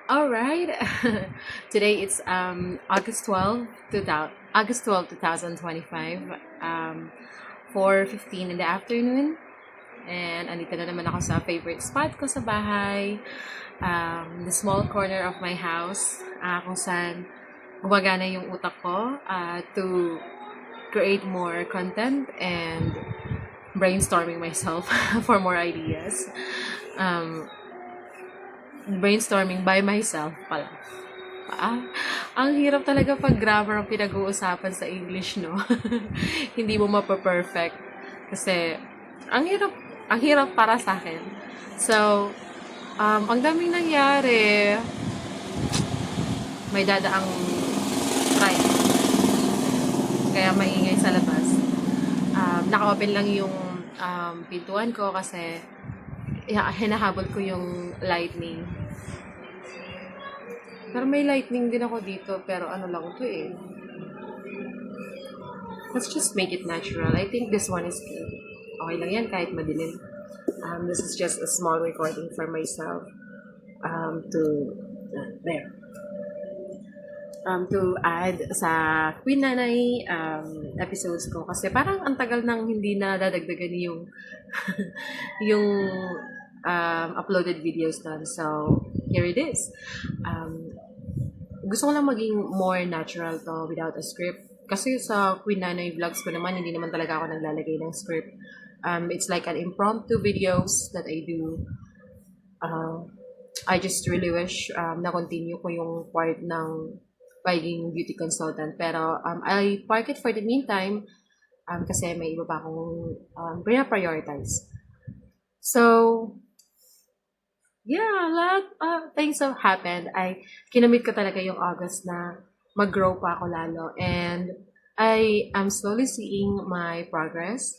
All right. Today it's August 12, 2025. 4:15 in the afternoon. And andito na naman ako sa favorite spot ko sa bahay. The small corner of my house, kung saan gumagana yung utak ko to create more content and brainstorming myself for more ideas. Um, Brainstorming by myself pala. Ah, ang hirap talaga pag grammar ang pinag-uusapan sa English, no? Hindi mo mapaperfect. Kasi, ang hirap, ang hirap para sa akin. So, ang daming nangyari. May dadaang train. Kaya maingay sa labas. Naka-open lang yung pintuan ko kasi hinahabol ko yung lightning. Pero may lightning din ako dito, pero ano lang to eh. Let's just make it natural. I think this one is good. Okay lang yan kahit madilim. This is just a small recording for myself to there. To add sa Queen Nanay episodes ko kasi parang ang tagal nang hindi na dadagdagan yung yung uploaded videos doon. So, here it is. Gusto ko lang maging more natural to without a script. Kasi sa Queen Nanay vlogs ko naman, hindi naman talaga ako naglalagay ng script. It's like an impromptu videos that I do. I just really wish na continue ko yung part ng pagiging beauty consultant. Pero I park it for the meantime kasi may iba pa akong prioritize. So, yeah, a lot of things have happened. Kinamit ko talaga yung August na mag-grow pa ako lalo. And I am slowly seeing my progress.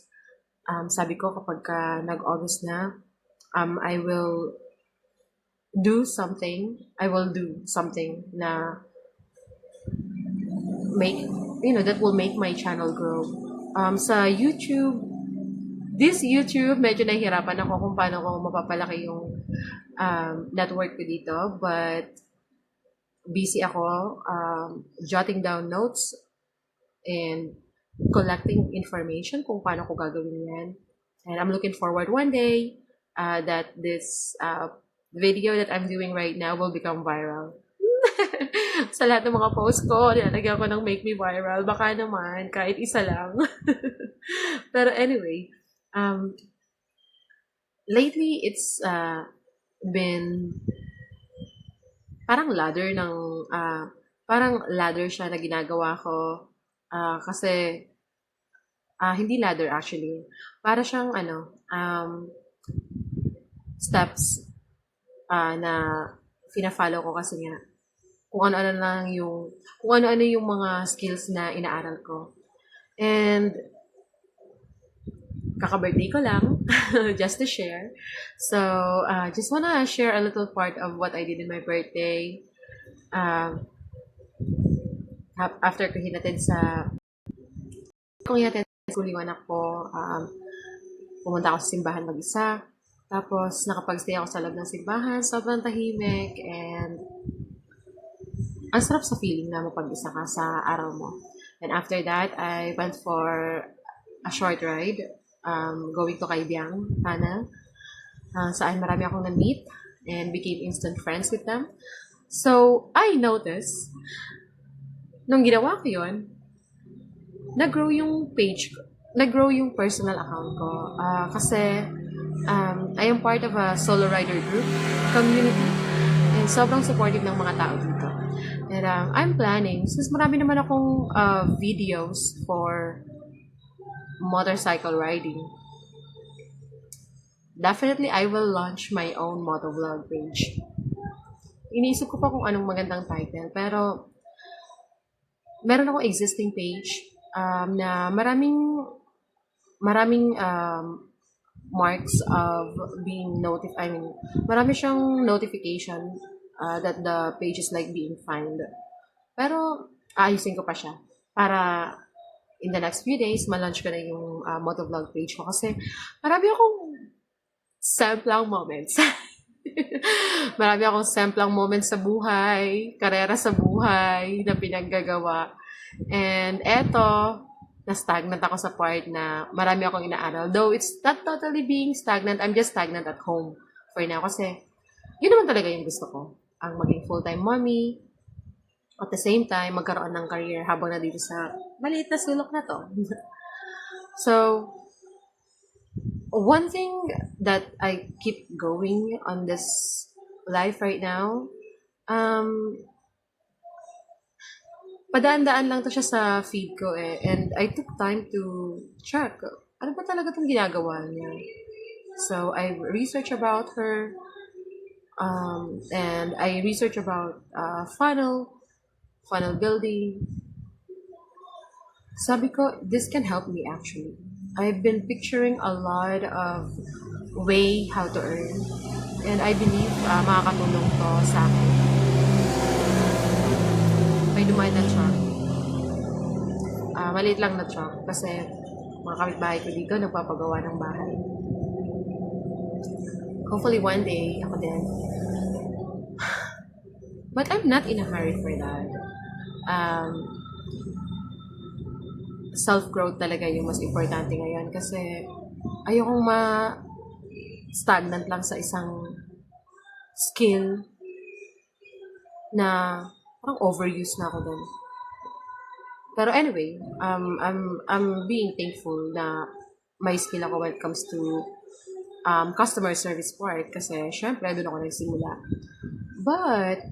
Sabi ko kapag nag-August na, I will do something. I will do something na that will make my channel grow. Sa YouTube, this YouTube, medyo nahihirapan ako kung paano ko mapapalaki yung network ko dito. But busy ako jotting down notes and collecting information kung paano ko gagawin yan. And I'm looking forward one day that this video that I'm doing right now will become viral. Sa lahat ng mga posts ko, nilalagyan ko ng make me viral. Baka naman, kahit isa lang. Pero anyway, lately it's been parang ladder siya na ginagawa ko kasi hindi ladder actually. Para siyang steps na fina-follow ko kasi nga kung ano-ano yung mga skills na inaaral ko. And kaka-birthday ko lang, just to share. So, just wanna share a little part of what I did in my birthday. After ko hinatid sa school yung anak ko, pumunta ako sa simbahan mag-isa. Tapos, nakapag-stay ako sa loob ng simbahan. Sobrang tahimik and ang sarap sa feeling na mapag-isa ka sa araw mo. And after that, I went for a short ride going to Kaibiyang Tunnel. Saan marami akong na-meet and became instant friends with them. So, I noticed, nung ginawa ko yun, nag-grow yung page ko. Nag-grow yung personal account ko. Kasi, I am part of a solo rider group community. And sobrang supportive ng mga tao dito. And I'm planning, since marami naman akong videos for motorcycle riding, definitely I will launch my own motovlog page. Iniisip ko pa kung anong magandang title, pero meron akong existing page na maraming marks of being notified. I mean, marami siyang notification that the page is like being found. Pero, ayusin ko pa siya. Para in the next few days, ma-launch ko na yung motovlog page ko. Kasi, marami akong self-lang moments. Marami akong semplang moments sa buhay, karera sa buhay na pinaggagawa. And eto, na-stagnant ako sa part na marami akong inaaral. Though it's not totally being stagnant, I'm just stagnant at home for now. Kasi yun naman talaga yung gusto ko. Ang maging full-time mommy, at the same time, magkaroon ng career habang na dito sa maliit na sulok na to. So, one thing that I keep going on this life right now, padaan-daan lang to siya sa feed ko eh. And I took time to check, ano ba talaga itong ginagawa niya? So, I researched about her, and I researched about funnel building. Sabi ko, this can help me actually. I've been picturing a lot of way how to earn. And I believe makakatulong to sa akin. May dumaan na truck. Maliit lang na truck kasi mga kapitbahay ko dito nagpapagawa ng bahay. Hopefully one day, ako din. But I'm not in a hurry for that. Self-growth talaga yung mas importante ngayon kasi ayokong ma-stagnant lang sa isang skill na parang overuse na ako dun. Pero anyway, I'm being thankful na may skill ako when it comes to customer service part kasi syempre doon ako nagsimula. But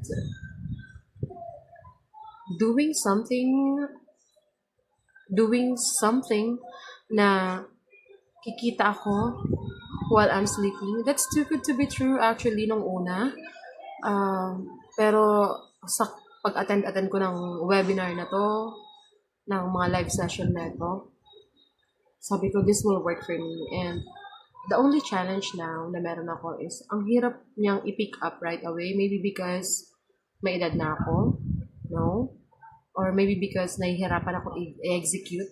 doing something na kikita ako while I'm sleeping, that's too good to be true actually nung una. Pero sa pag-attend ko ng webinar na to, ng mga live session na to, sabi ko, this will work for me. And the only challenge now na meron ako is, ang hirap niyang i-pick up right away. Maybe because may edad na ako, no? Or maybe because nahihirapan ako i-execute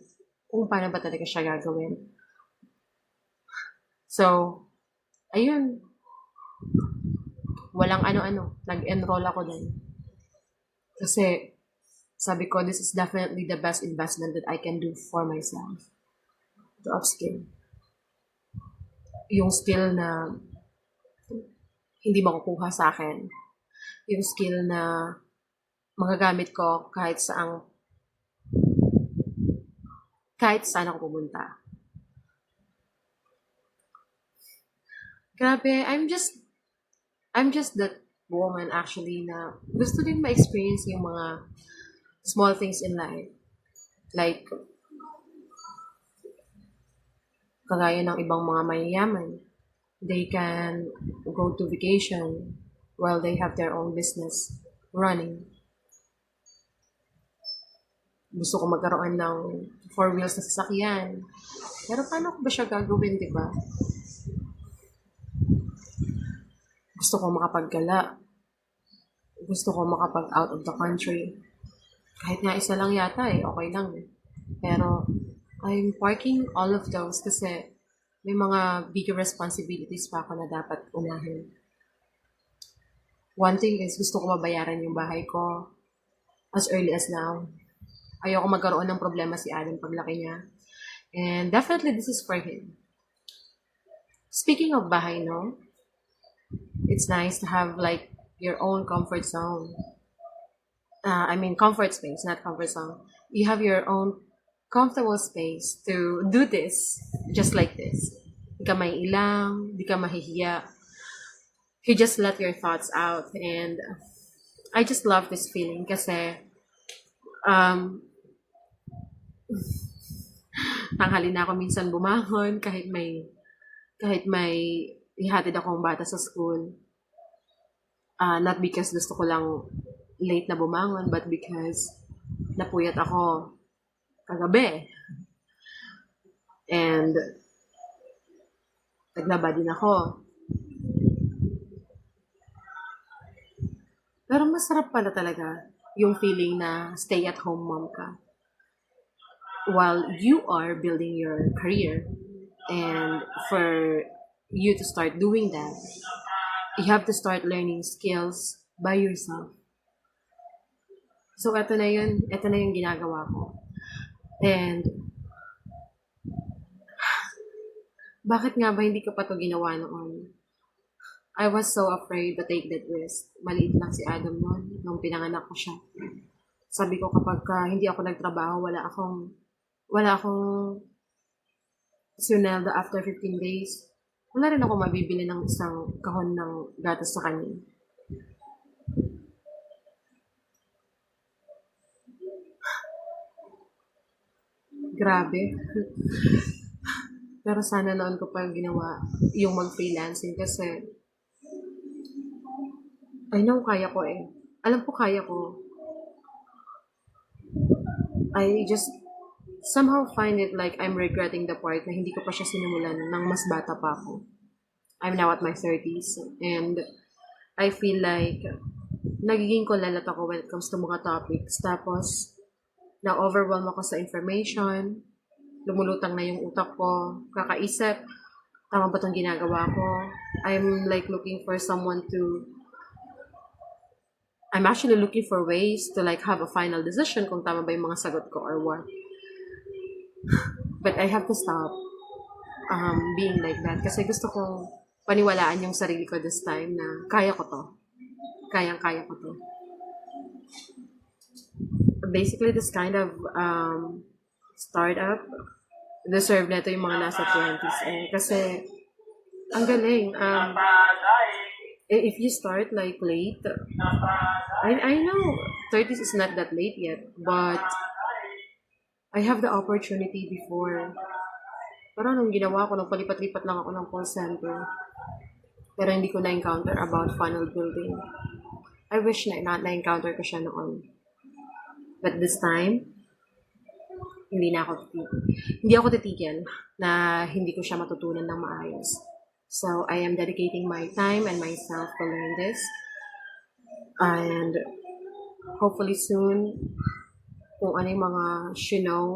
kung paano ba talaga siya gagawin. So, ayun. Walang ano-ano. Nag-enroll ako din. Kasi, sabi ko, this is definitely the best investment that I can do for myself. To upskill. Yung skill na hindi makukuha sa akin. Yung skill na magagamit ko kahit saan ako pumunta. Grabe, I'm just that woman actually na gusto din ma-experience yung mga small things in life. Like, kagaya ng ibang mga mayayaman, they can go to vacation while they have their own business running. Gusto ko magkaroon ng 4 wheels na sasakyan. Pero paano ko ba siya gagawin, di ba? Gusto ko makapaggala. Gusto ko makapag-out of the country. Kahit nga isa lang yata okay lang. Pero I'm parking all of those kasi may mga bigger responsibilities pa ako na dapat unahin. One thing is, gusto ko mabayaran yung bahay ko as early as now. Ayoko magkaroon ng problema si Adam paglaki niya. And definitely this is for him. Speaking of bahay, no? It's nice to have like your own comfort zone. Comfort space, not comfort zone. You have your own comfortable space to do this, just like this. Di ka may ilang, di ka mahihiya. You just let your thoughts out. And I just love this feeling kasi tanghali na ako minsan bumangon kahit may ihatid akong bata sa school. Not because gusto ko lang late na bumangon, but because napuyat ako kagabi. And naglaba din ako. Pero masarap pala talaga yung feeling na stay-at-home mom ka while you are building your career. And for you to start doing that, you have to start learning skills by yourself. So, eto na yun. Eto na yung ginagawa ko. And, bakit nga ba hindi ko pa to ginawa noon? I was so afraid to take that risk. Maliit lang si Adam noon, nung pinanganak ko siya. Sabi ko kapag hindi ako nagtrabaho, wala akong suneldo after 15 days. Wala rin ako mabibili ng isang kahon ng gatas sa kanya. Grabe. Pero sana noon ko pa ginawa yung mag-freelancing kasi I know kaya ko eh. Alam ko kaya ko. I just somehow find it like I'm regretting the part na hindi ko pa siya sinimulan nang mas bata pa ako. I'm now at my 30s and I feel like nagiging kulalat ako when it comes to mga topics. Tapos, na-overwhelm ako sa information, lumulutang na yung utak ko, kakaisip, tama ba itong ginagawa ko? I'm like looking for someone to, I'm actually looking for ways to like have a final decision kung tama ba yung mga sagot ko or what. But I have to stop being like that kasi gusto kong paniwalaan yung sarili ko this time na kaya ko to. Kayang-kaya ko to. Basically, this kind of startup, deserve na ito yung mga nasa 20s. Kasi, ang galing. If you start like late, I know 30s is not that late yet, but I have the opportunity before. Pero anong ginawa ko, nagpalipat-lipat lang ako ng call center. Pero hindi ko na-encounter about funnel building. I wish na-encounter ko siya noon. But this time, hindi ako titigil na hindi ko siya matutunan ng maayos. So, I am dedicating my time and myself to learn this. And hopefully soon, kung ano yung mga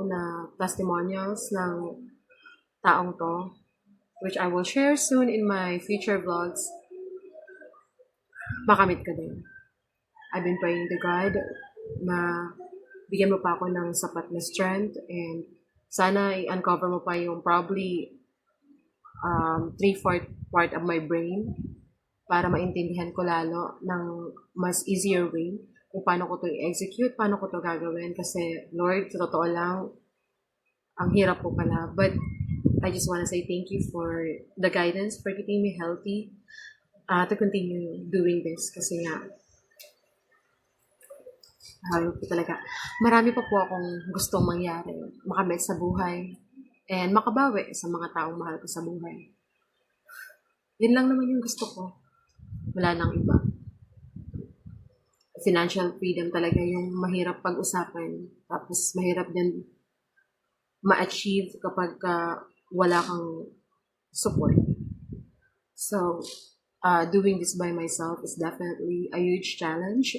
na testimonials ng taong to, which I will share soon in my future vlogs, makamit ka din. I've been praying to God na bigyan mo pa ako ng sapat na strength and sana i-uncover mo pa yung probably 3/4 part of my brain para maintindihan ko lalo ng mas easier way kung paano ko to i-execute, paano ko to gagawin kasi Lord, sa totoo lang, ang hirap po pala. But I just want to say thank you for the guidance, for keeping me healthy to continue doing this kasi nga po talaga. Marami pa po akong gustong mangyari, makamit sa buhay, and makabawi sa mga taong mahal ko sa buhay. Yun lang naman yung gusto ko. Wala nang iba. Financial freedom talaga yung mahirap pag-usapan. Tapos mahirap din ma-achieve kapag wala kang support. So, doing this by myself is definitely a huge challenge.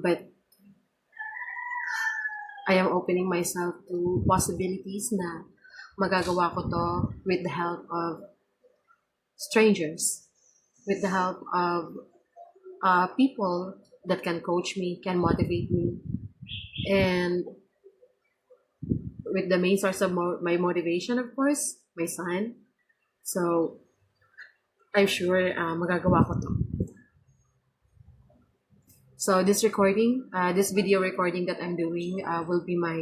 But I am opening myself to possibilities na magagawa ko to with the help of strangers, with the help of people that can coach me, can motivate me, and with the main source of my motivation, of course, my son. So, I'm sure magagawa ko to. So this video recording that I'm doing will be my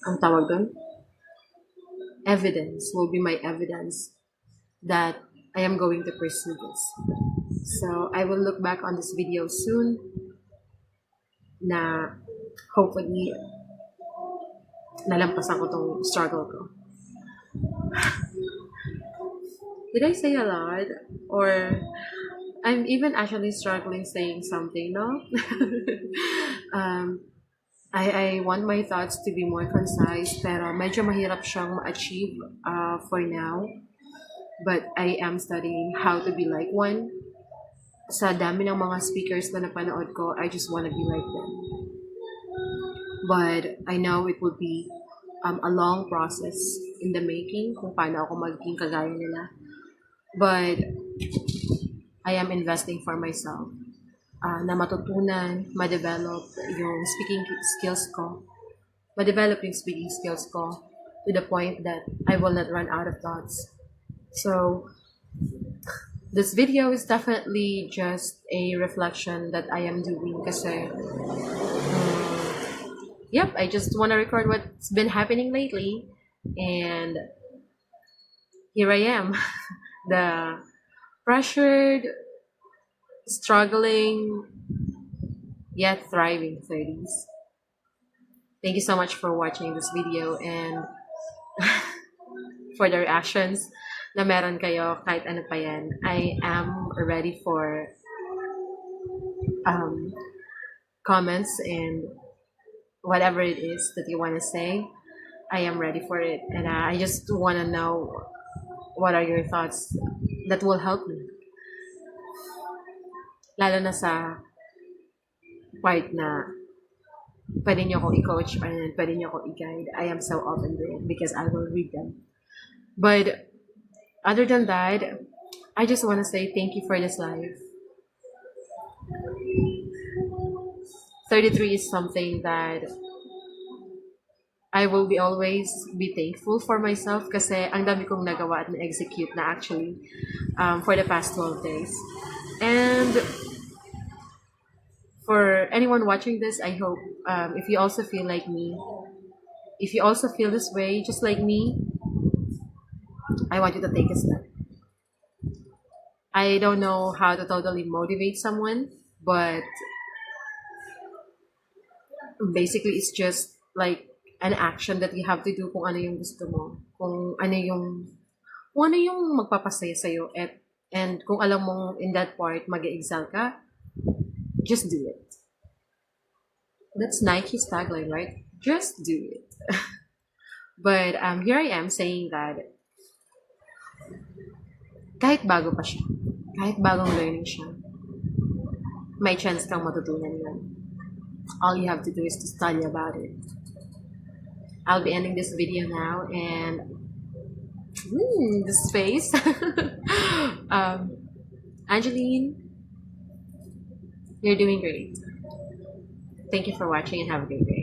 ang tawag doon? Will be my evidence that I am going to pursue this. So I will look back on this video soon na hopefully nalampasan ko tong struggle ko. Did I say a lot? Or I'm even actually struggling saying something, no? I want my thoughts to be more concise, pero medyo mahirap siyang ma-achieve for now. But I am studying how to be like one. Sa dami ng mga speakers na napanood ko, I just wanna be like them. But I know it would be a long process in the making kung paano ako magiging kagaya nila. But I am investing for myself na matutunan, ma-develop yung speaking skills ko, ma-develop yung speaking skills ko to the point that I will not run out of thoughts. So, this video is definitely just a reflection that I am doing kasi, yep, I just want to record what's been happening lately. And here I am, the pressured, struggling, yet thriving 30s. Thank you so much for watching this video and for the reactions na meron kayo kahit ano pa yan. I am ready for comments and whatever it is that you want to say. I am ready for it, and I just want to know what are your thoughts that will help me. Lalo na sa part na pwede niyo akong i-coach and pwede niyo akong i-guide. I am so open to it because I will read them. But other than that, I just want to say thank you for this life. 33 is something that I will always be thankful for myself kasi ang dami kong nagawa at na-execute na actually for the past 12 days. And for anyone watching this, I hope if you also feel like me, if you also feel this way, just like me, I want you to take a step. I don't know how to totally motivate someone, but basically it's just like an action that you have to do kung ano yung gusto mo, kung ano yung magpapasaya sa'yo, and kung alam mong in that part mag-excel ka, just do it. That's Nike's tagline, right? Just do it. But here I am saying that kahit bago pa siya, kahit bagong learning siya, may chance kang matutunan yan. All you have to do is to study about it. I'll be ending this video now, and this face. Angeline, you're doing great. Thank you for watching and have a great day.